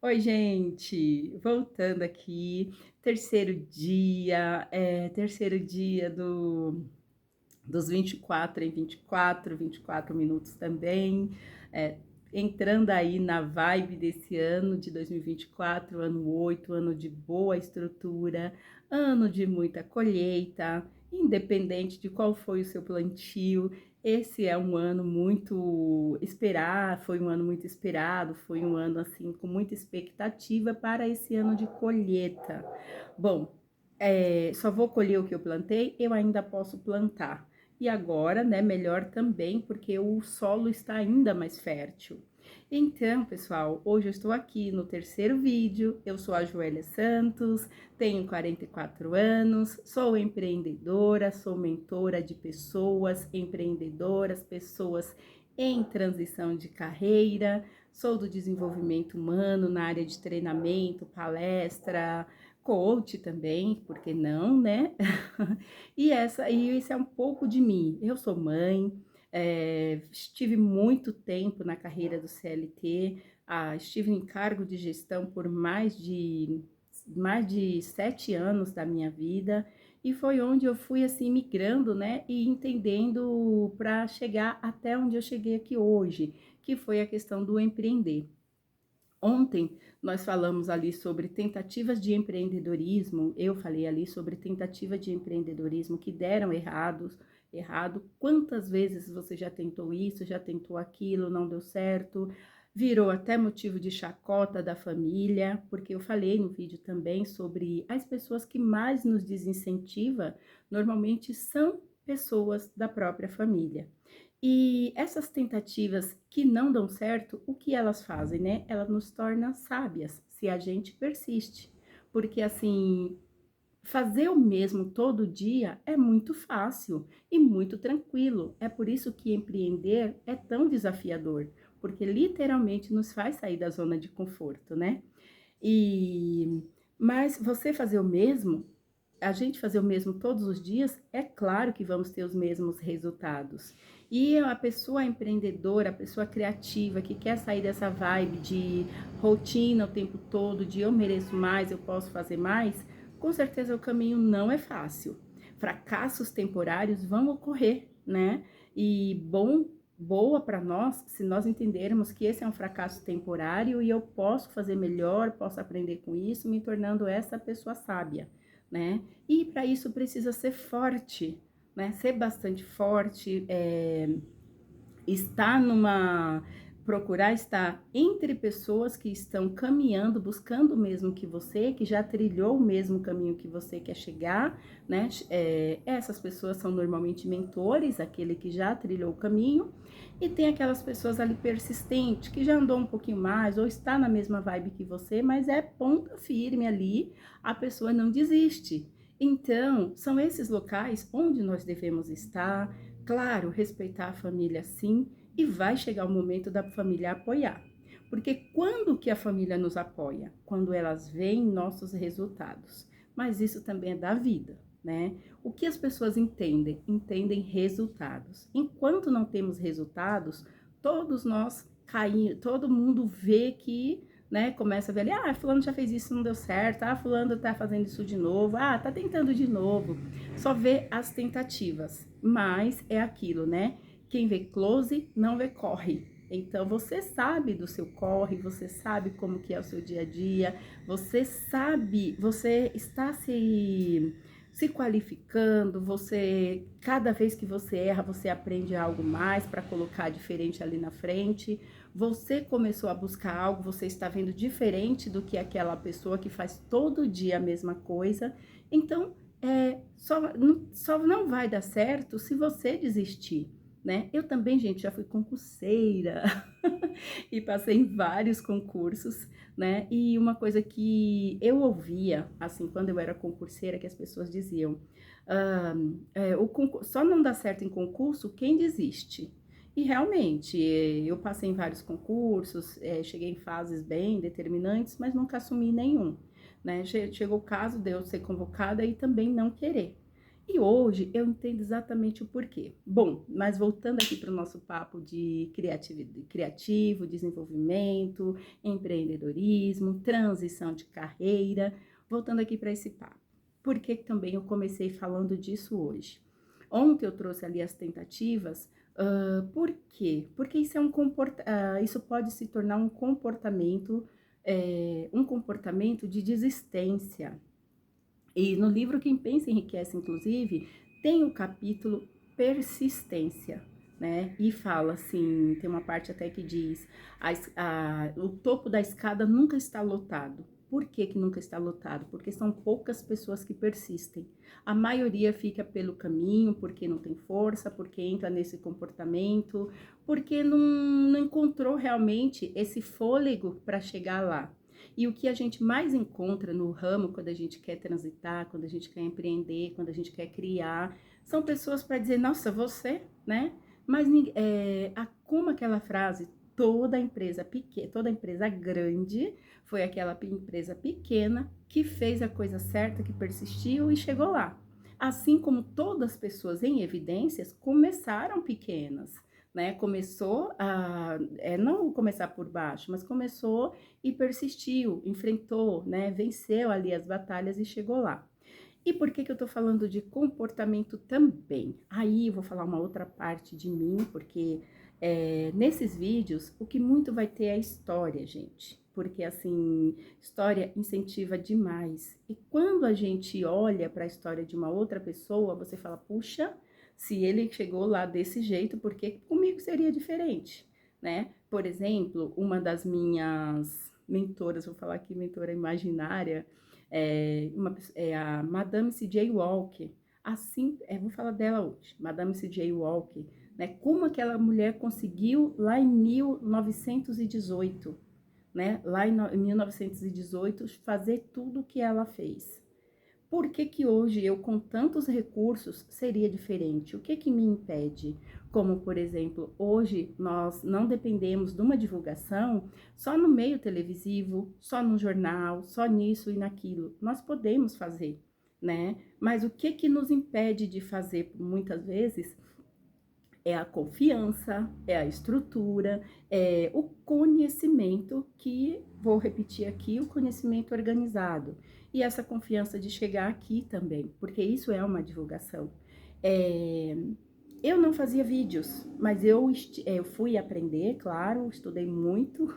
Oi, gente! Voltando aqui, terceiro dia dos 24 em 24 minutos também, é, entrando aí na vibe desse ano de 2024, ano 8, ano de boa estrutura, ano de muita colheita, independente de qual foi o seu plantio. Esse é um ano muito esperado, foi um ano muito esperado, foi um ano assim com muita expectativa para esse ano de colheita. Bom, só vou colher o que eu plantei, eu ainda posso plantar. E agora, né, melhor também, porque o solo está ainda mais fértil. Então, pessoal, hoje eu estou aqui no terceiro vídeo. Eu sou a Joélia Santos, tenho 44 anos, sou empreendedora, sou mentora de pessoas empreendedoras, pessoas em transição de carreira, sou do desenvolvimento humano na área de treinamento, palestra, coach também, por que não, né? E isso é um pouco de mim. Eu sou mãe, estive muito tempo na carreira do CLT, estive em cargo de gestão por mais de 7 anos da minha vida, e foi onde eu fui assim migrando, né, e entendendo para chegar até onde eu cheguei aqui hoje, que foi a questão do empreender. Ontem nós falamos ali sobre tentativas de empreendedorismo, eu falei ali sobre tentativa de empreendedorismo que deram errado. Quantas vezes você já tentou isso, já tentou aquilo, não deu certo, virou até motivo de chacota da família, porque eu falei no vídeo também sobre as pessoas que mais nos desincentiva, normalmente são pessoas da própria família. E essas tentativas que não dão certo, o que elas fazem, né? Elas nos tornam sábias, se a gente persiste. Porque assim, fazer o mesmo todo dia é muito fácil e muito tranquilo. É por isso que empreender é tão desafiador, porque literalmente nos faz sair da zona de conforto, né? E mas você fazer o mesmo, a gente fazer o mesmo todos os dias, é claro que vamos ter os mesmos resultados. E a pessoa empreendedora, a pessoa criativa que quer sair dessa vibe de rotina o tempo todo, de eu mereço mais, eu posso fazer mais, com certeza o caminho não é fácil. Fracassos temporários vão ocorrer, né? E boa para nós se nós entendermos que esse é um fracasso temporário e eu posso fazer melhor, posso aprender com isso, me tornando essa pessoa sábia, né? E para isso precisa ser forte, né? Ser bastante forte, estar numa procurar estar entre pessoas que estão caminhando, buscando o mesmo que você, que já trilhou o mesmo caminho que você quer chegar, né? Essas pessoas são normalmente mentores, aquele que já trilhou o caminho, e tem aquelas pessoas ali persistentes, que já andou um pouquinho mais, ou está na mesma vibe que você, mas é ponta firme ali, a pessoa não desiste. Então, são esses locais onde nós devemos estar. Claro, respeitar a família sim, e vai chegar o momento da família apoiar. Porque quando que a família nos apoia? Quando elas veem nossos resultados. Mas isso também é da vida, né? O que as pessoas entendem? Entendem resultados. Enquanto não temos resultados, todos nós caímos, todo mundo vê que, né, começa a ver ali, fulano já fez isso, não deu certo, fulano tá fazendo isso de novo, tá tentando de novo. Só vê as tentativas, mas é aquilo, né? Quem vê close não vê corre. Então você sabe do seu corre, você sabe como que é o seu dia a dia, você sabe, você está se qualificando, você cada vez que você erra, você aprende algo mais para colocar diferente ali na frente. Você começou a buscar algo, você está vendo diferente do que aquela pessoa que faz todo dia a mesma coisa. Então, só não vai dar certo se você desistir, né? Eu também, gente, já fui concurseira e passei em vários concursos, né? E uma coisa que eu ouvia, assim, quando eu era concurseira, que as pessoas diziam, só não dá certo em concurso quem desiste. E realmente, eu passei em vários concursos, cheguei em fases bem determinantes, mas nunca assumi nenhum, né? Chegou o caso de eu ser convocada e também não querer. E hoje eu entendo exatamente o porquê. Bom, mas voltando aqui para o nosso papo de criativo, desenvolvimento, empreendedorismo, transição de carreira, voltando aqui para esse papo. Por que também eu comecei falando disso hoje? Ontem eu trouxe ali as tentativas. Por quê? Porque isso isso pode se tornar um comportamento de desistência. E no livro Quem Pensa Enriquece, inclusive, tem o capítulo persistência, né? E fala assim, tem uma parte até que diz, o topo da escada nunca está lotado. Por que que nunca está lotado? Porque são poucas pessoas que persistem. A maioria fica pelo caminho, porque não tem força, porque entra nesse comportamento, porque não encontrou realmente esse fôlego para chegar lá. E o que a gente mais encontra no ramo quando a gente quer transitar, quando a gente quer empreender, quando a gente quer criar, são pessoas para dizer, nossa, você, né? Mas como aquela frase, toda empresa grande foi aquela empresa pequena que fez a coisa certa, que persistiu e chegou lá. Assim como todas as pessoas em evidências começaram pequenas, né? Começou não começar por baixo, mas começou e persistiu, enfrentou, né? Venceu ali as batalhas e chegou lá. E por que que eu tô falando de comportamento também? Aí eu vou falar uma outra parte de mim, porque nesses vídeos o que muito vai ter é a história, gente. Porque assim, história incentiva demais. E quando a gente olha para a história de uma outra pessoa, você fala, puxa, se ele chegou lá desse jeito, por que comigo seria diferente, né? Por exemplo, uma das minhas mentoras, vou falar aqui mentora imaginária, é a Madame C.J. Walker. Assim, vou falar dela hoje, Madame C.J. Walker, né? Como aquela mulher conseguiu lá em 1918, né? Lá em 1918 fazer tudo o que ela fez. Por que que hoje eu, com tantos recursos, seria diferente? O que que me impede? Como, por exemplo, hoje nós não dependemos de uma divulgação só no meio televisivo, só no jornal, só nisso e naquilo. Nós podemos fazer, né? Mas o que que nos impede de fazer, muitas vezes, é a confiança, é a estrutura, é o conhecimento que, vou repetir aqui, o conhecimento organizado. E essa confiança de chegar aqui também, porque isso é uma divulgação. Eu não fazia vídeos, mas eu fui aprender, claro, estudei muito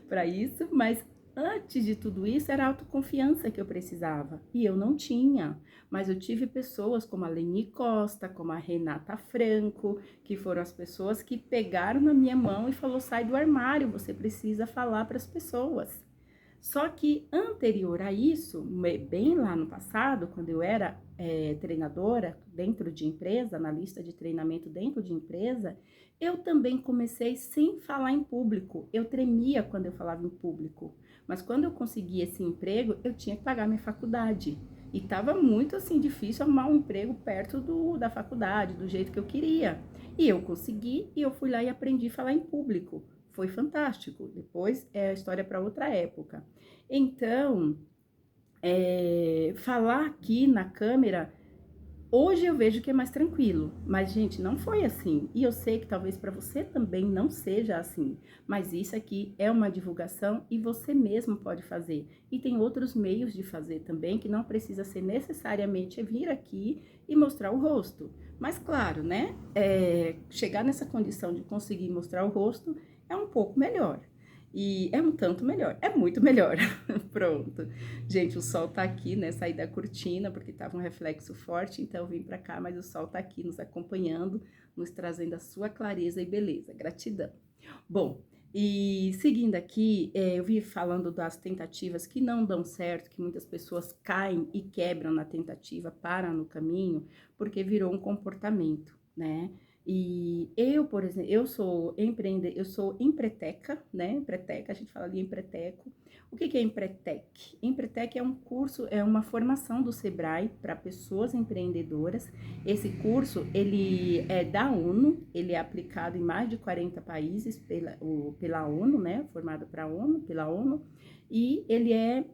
para isso, mas antes de tudo isso era a autoconfiança que eu precisava e eu não tinha. Mas eu tive pessoas como a Leni Costa, como a Renata Franco, que foram as pessoas que pegaram na minha mão e falou: sai do armário, você precisa falar para as pessoas. Só que anterior a isso, bem lá no passado, quando eu era treinadora dentro de empresa, analista de treinamento dentro de empresa, eu também comecei sem falar em público. Eu tremia quando eu falava em público. Mas quando eu consegui esse emprego, eu tinha que pagar minha faculdade. E estava muito assim difícil arrumar um emprego perto da faculdade, do jeito que eu queria. E eu consegui e eu fui lá e aprendi a falar em público. Foi fantástico. Depois é a história para outra época. Então, falar aqui na câmera, hoje eu vejo que é mais tranquilo, mas gente, não foi assim. E eu sei que talvez para você também não seja assim, mas isso aqui é uma divulgação e você mesmo pode fazer. E tem outros meios de fazer também, que não precisa ser necessariamente vir aqui e mostrar o rosto. Mas claro, né? Chegar nessa condição de conseguir mostrar o rosto é um pouco melhor. E é um tanto melhor, é muito melhor. Pronto. Gente, o sol tá aqui, né? Saí da cortina porque tava um reflexo forte, então eu vim pra cá, mas o sol tá aqui nos acompanhando, nos trazendo a sua clareza e beleza. Gratidão. Bom, e seguindo aqui, eu vi falando das tentativas que não dão certo, que muitas pessoas caem e quebram na tentativa, param no caminho, porque virou um comportamento, né? E eu, por exemplo, eu sou empreteca, né? Empreteca, a gente fala ali empreteco. O que é Empretec? Empretec é um curso, é uma formação do Sebrae para pessoas empreendedoras. Esse curso, ele é da ONU, ele é aplicado em mais de 40 países pela ONU, né? Formado pela ONU, e ele é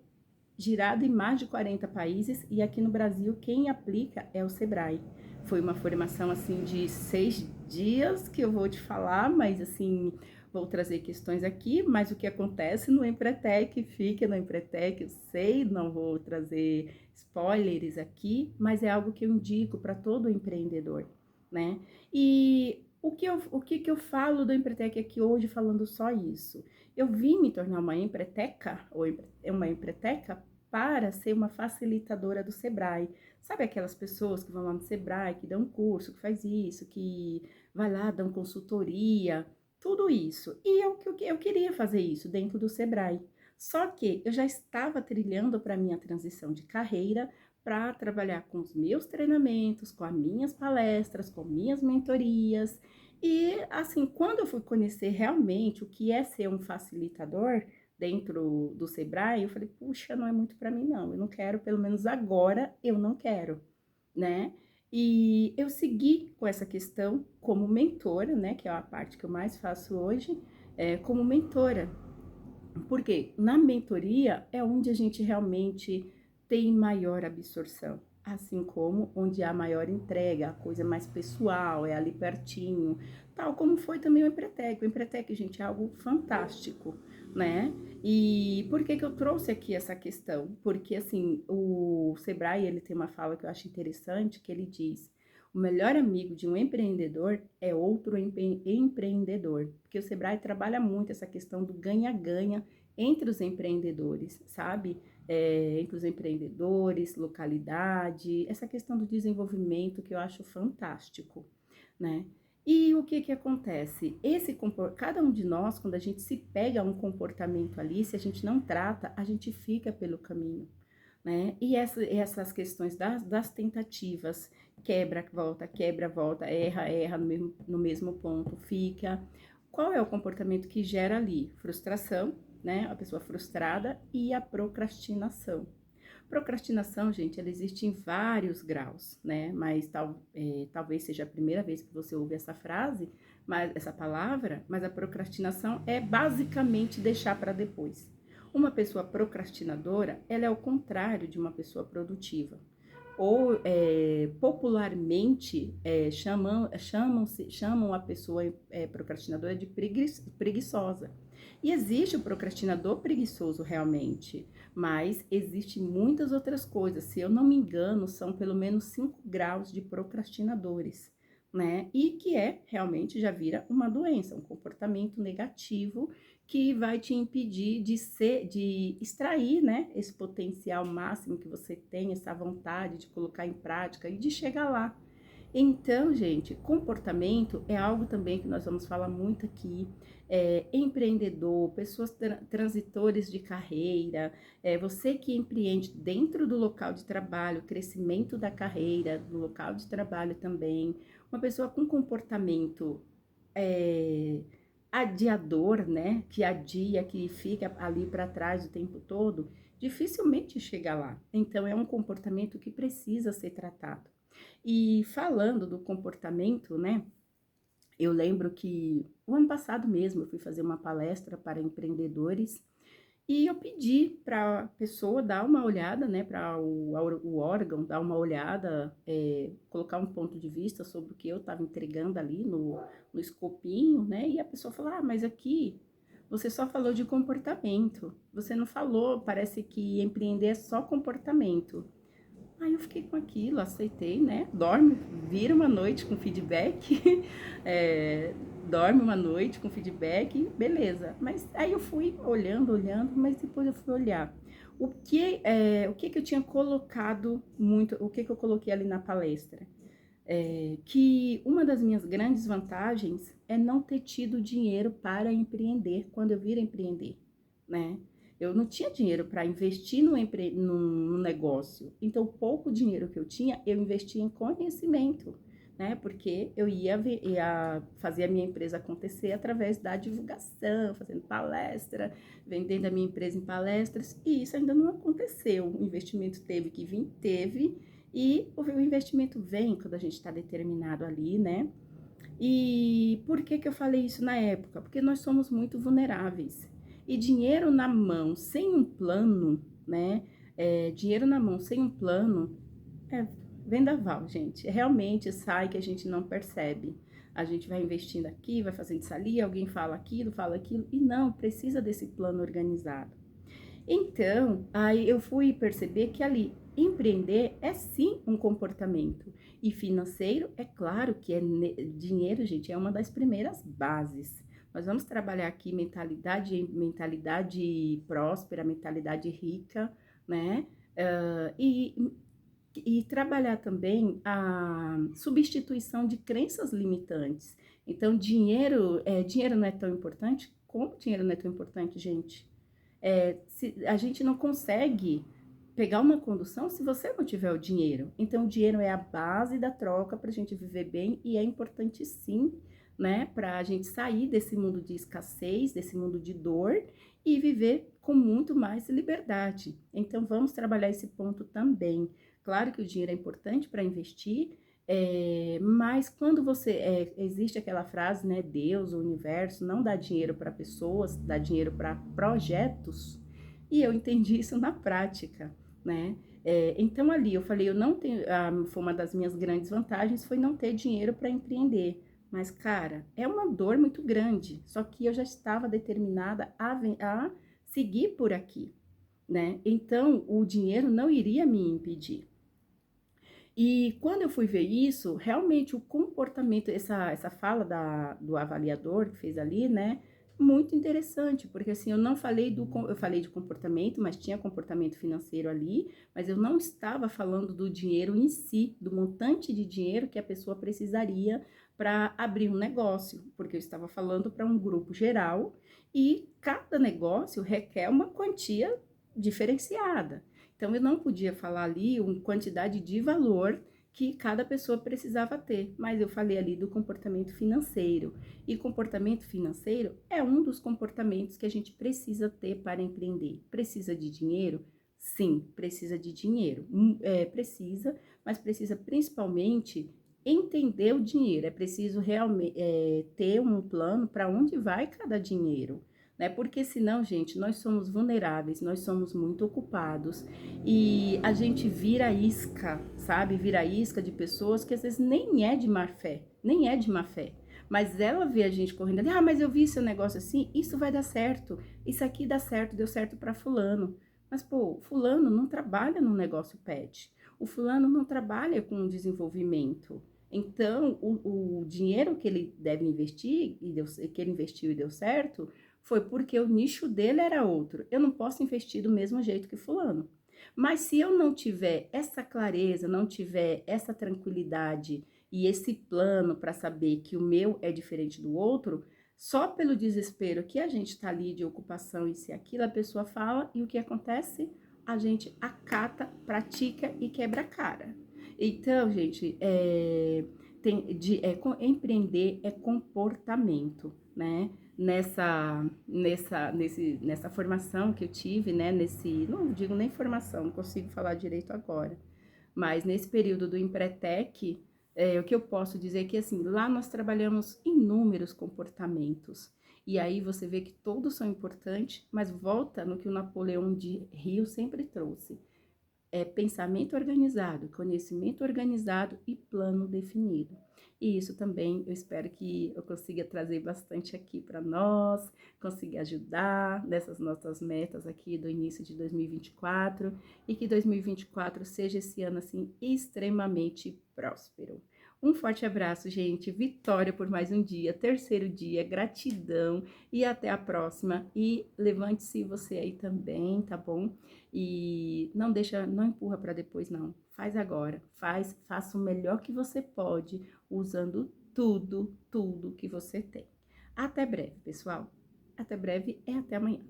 girado em mais de 40 países e aqui no Brasil quem aplica é o Sebrae. Foi uma formação assim de 6 dias que eu vou te falar, mas assim, vou trazer questões aqui, mas o que acontece no Empretec, fica no Empretec, eu sei, não vou trazer spoilers aqui, mas é algo que eu indico para todo empreendedor, né? E o que eu falo do Empretec aqui hoje, falando só isso? Eu vim me tornar uma empreteca, ou uma empreteca, para ser uma facilitadora do Sebrae. Sabe aquelas pessoas que vão lá no Sebrae, que dão curso, que faz isso, que vai lá, dão consultoria, tudo isso. E eu queria fazer isso dentro do Sebrae. Só que eu já estava trilhando para a minha transição de carreira para trabalhar com os meus treinamentos, com as minhas palestras, com minhas mentorias. E assim, quando eu fui conhecer realmente o que é ser um facilitador dentro do Sebrae, eu falei, puxa, não é muito para mim não, eu não quero, pelo menos agora eu não quero, né? E eu segui com essa questão como mentora, né, que é a parte que eu mais faço hoje, como mentora. Porque na mentoria é onde a gente realmente tem maior absorção, assim como onde há maior entrega, a coisa mais pessoal, é ali pertinho, tal como foi também o Empretec. O Empretec, gente, é algo fantástico, né? E por que que eu trouxe aqui essa questão? Porque, assim, o Sebrae, ele tem uma fala que eu acho interessante, que ele diz: o melhor amigo de um empreendedor é outro empreendedor, porque o Sebrae trabalha muito essa questão do ganha-ganha entre os empreendedores, sabe? Entre os empreendedores, localidade, essa questão do desenvolvimento que eu acho fantástico, né? E o que que acontece? Cada um de nós, quando a gente se pega a um comportamento ali, se a gente não trata, a gente fica pelo caminho, né? E essas questões das tentativas, quebra, volta, erra no mesmo ponto, fica. Qual é o comportamento que gera ali? Frustração, né? A pessoa frustrada e a procrastinação. Procrastinação, gente, ela existe em vários graus, né? Mas talvez seja a primeira vez que você ouve essa frase, essa palavra, mas a procrastinação é basicamente deixar para depois. Uma pessoa procrastinadora, ela é o contrário de uma pessoa produtiva. Ou popularmente chamam a pessoa procrastinadora de preguiçosa. E existe o procrastinador preguiçoso realmente, mas existe muitas outras coisas. Se eu não me engano, são pelo menos 5 graus de procrastinadores, né? E que realmente já vira uma doença, um comportamento negativo que vai te impedir de extrair, né, esse potencial máximo que você tem, essa vontade de colocar em prática e de chegar lá. Então, gente, comportamento é algo também que nós vamos falar muito aqui. Empreendedor, pessoas transitores de carreira, você que empreende dentro do local de trabalho, crescimento da carreira, do local de trabalho também, uma pessoa com comportamento adiador, né, que adia, que fica ali para trás o tempo todo, dificilmente chega lá. Então, é um comportamento que precisa ser tratado. E falando do comportamento, né? Eu lembro que o ano passado mesmo eu fui fazer uma palestra para empreendedores e eu pedi para a pessoa dar uma olhada, né? Para o órgão dar uma olhada, colocar um ponto de vista sobre o que eu estava entregando ali no escopinho, né? E a pessoa falou: ah, mas aqui você só falou de comportamento, você não falou, parece que empreender é só comportamento. Aí eu fiquei com aquilo, aceitei, né? Vira uma noite com feedback, dorme uma noite com feedback, beleza. Mas aí eu fui olhando, mas depois eu fui olhar. O que eu tinha colocado muito, o que eu coloquei ali na palestra? Que uma das minhas grandes vantagens é não ter tido dinheiro para empreender quando eu vir empreender, né? Eu não tinha dinheiro para investir no negócio. Então, o pouco dinheiro que eu tinha, eu investia em conhecimento, né? Porque eu ia fazer a minha empresa acontecer através da divulgação, fazendo palestra, vendendo a minha empresa em palestras, e isso ainda não aconteceu. O investimento teve que vir, e o investimento vem quando a gente está determinado ali, né? E por que eu falei isso na época? Porque nós somos muito vulneráveis. E dinheiro na mão, sem um plano, né? dinheiro na mão sem um plano é vendaval, gente. Realmente sai que a gente não percebe. A gente vai investindo aqui, vai fazendo isso ali, alguém fala aquilo, e não, precisa desse plano organizado. Então, aí eu fui perceber que ali, empreender é sim um comportamento. E financeiro, é claro que dinheiro, gente, é uma das primeiras bases. Nós vamos trabalhar aqui mentalidade próspera, mentalidade rica, né? E trabalhar também a substituição de crenças limitantes. Então, dinheiro não é tão importante? Como dinheiro não é tão importante, gente? A gente não consegue pegar uma condução se você não tiver o dinheiro. Então, o dinheiro é a base da troca para a gente viver bem e é importante sim, né, para a gente sair desse mundo de escassez, desse mundo de dor e viver com muito mais liberdade. Então, vamos trabalhar esse ponto também. Claro que o dinheiro é importante para investir, mas quando existe aquela frase, né, Deus, o universo, não dá dinheiro para pessoas, dá dinheiro para projetos, e eu entendi isso na prática, né? Então ali eu falei, eu não tenho, foi uma das minhas grandes vantagens, foi não ter dinheiro para empreender. Mas, cara, é uma dor muito grande, só que eu já estava determinada a seguir por aqui, né? Então, o dinheiro não iria me impedir. E quando eu fui ver isso, realmente o comportamento, essa fala do avaliador que fez ali, né? Muito interessante, porque assim, eu falei de comportamento, mas tinha comportamento financeiro ali, mas eu não estava falando do dinheiro em si, do montante de dinheiro que a pessoa precisaria para abrir um negócio, porque eu estava falando para um grupo geral e cada negócio requer uma quantia diferenciada. Então, eu não podia falar ali uma quantidade de valor que cada pessoa precisava ter, mas eu falei ali do comportamento financeiro. E comportamento financeiro é um dos comportamentos que a gente precisa ter para empreender. Precisa de dinheiro? Sim, precisa de dinheiro. Precisa, mas precisa principalmente entender o dinheiro. É preciso realmente ter um plano para onde vai cada dinheiro, né? Porque senão, gente, nós somos vulneráveis, nós somos muito ocupados e a gente vira isca, sabe? Vira isca de pessoas que às vezes nem é de má fé, nem é de má fé. Mas ela vê a gente correndo ali, mas eu vi seu negócio assim, isso vai dar certo, isso aqui dá certo, deu certo para fulano. Mas, pô, fulano não trabalha no negócio pet, o fulano não trabalha com desenvolvimento. Então, o dinheiro que ele deve investir, que ele investiu e deu certo, foi porque o nicho dele era outro. Eu não posso investir do mesmo jeito que fulano. Mas se eu não tiver essa clareza, não tiver essa tranquilidade e esse plano para saber que o meu é diferente do outro, só pelo desespero que a gente está ali de ocupação e se aquilo a pessoa fala e o que acontece? A gente acata, pratica e quebra a cara. Então, gente, empreender é comportamento, né? Nessa formação que eu tive, né? Não digo nem formação, não consigo falar direito agora, mas nesse período do Empretec, o que eu posso dizer é que, assim, lá nós trabalhamos inúmeros comportamentos. E aí você vê que todos são importantes, mas volta no que o Napoleão de Rio sempre trouxe. Pensamento organizado, conhecimento organizado e plano definido. E isso também eu espero que eu consiga trazer bastante aqui para nós, consiga ajudar nessas nossas metas aqui do início de 2024 e que 2024 seja esse ano assim extremamente próspero. Um forte abraço, gente. Vitória por mais um dia, terceiro dia, gratidão e até a próxima. E levante-se você aí também, tá bom? E não empurra para depois não. Faz agora. Faça o melhor que você pode, usando tudo que você tem. Até breve, pessoal. Até breve e até amanhã.